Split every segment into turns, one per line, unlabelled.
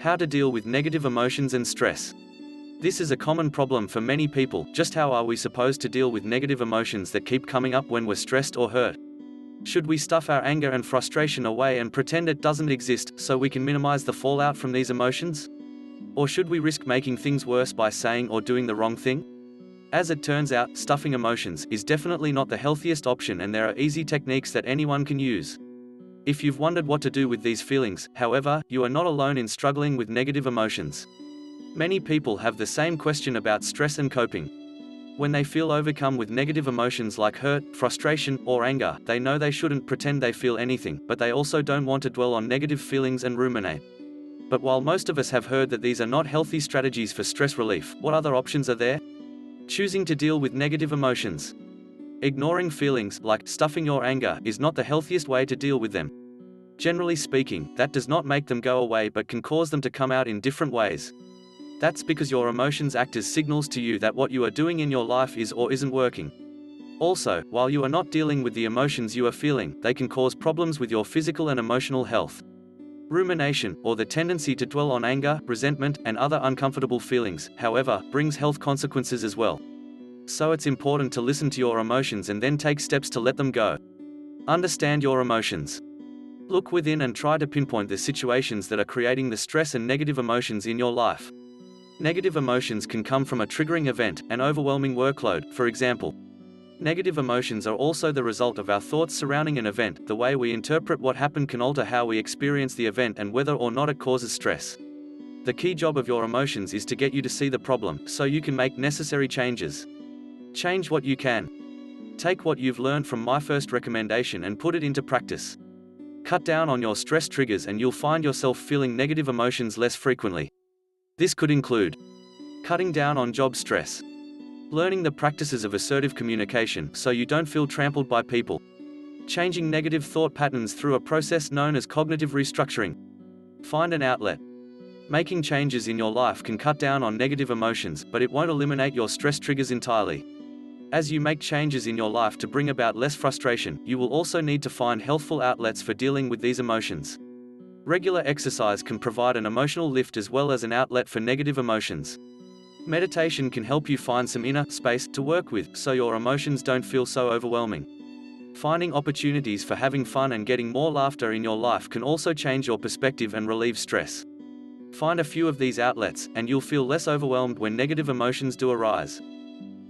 How to deal with negative emotions and stress. This is a common problem for many people. Just how are we supposed to deal with negative emotions that keep coming up when we're stressed or hurt? Should we stuff our anger and frustration away and pretend it doesn't exist so we can minimize the fallout from these emotions? Or should we risk making things worse by saying or doing the wrong thing? As it turns out, stuffing emotions is definitely not the healthiest option, and there are easy techniques that anyone can use. If you've wondered what to do with these feelings, however, you are not alone in struggling with negative emotions. Many people have the same question about stress and coping. When they feel overcome with negative emotions like hurt, frustration, or anger, they know they shouldn't pretend they feel anything, but they also don't want to dwell on negative feelings and ruminate. But while most of us have heard that these are not healthy strategies for stress relief, what other options are there? Choosing to deal with negative emotions. Ignoring feelings, like stuffing your anger, is not the healthiest way to deal with them. Generally speaking, that does not make them go away but can cause them to come out in different ways. That's because your emotions act as signals to you that what you are doing in your life is or isn't working. Also, while you are not dealing with the emotions you are feeling, they can cause problems with your physical and emotional health. Rumination, or the tendency to dwell on anger, resentment, and other uncomfortable feelings, however, brings health consequences as well. So it's important to listen to your emotions and then take steps to let them go. Understand your emotions. Look within and try to pinpoint the situations that are creating the stress and negative emotions in your life. Negative emotions can come from a triggering event, an overwhelming workload, for example. Negative emotions are also the result of our thoughts surrounding an event. The way we interpret what happened can alter how we experience the event and whether or not it causes stress. The key job of your emotions is to get you to see the problem, so you can make necessary changes. Change what you can. Take what you've learned from my first recommendation and put it into practice. Cut down on your stress triggers and you'll find yourself feeling negative emotions less frequently. This could include cutting down on job stress, learning the practices of assertive communication so you don't feel trampled by people, changing negative thought patterns through a process known as cognitive restructuring. Find an outlet. Making changes in your life can cut down on negative emotions, but it won't eliminate your stress triggers entirely. As you make changes in your life to bring about less frustration, you will also need to find healthful outlets for dealing with these emotions. Regular exercise can provide an emotional lift as well as an outlet for negative emotions. Meditation can help you find some inner space to work with, so your emotions don't feel so overwhelming. Finding opportunities for having fun and getting more laughter in your life can also change your perspective and relieve stress. Find a few of these outlets, and you'll feel less overwhelmed when negative emotions do arise.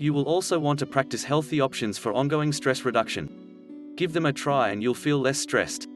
You will also want to practice healthy options for ongoing stress reduction. Give them a try and you'll feel less stressed.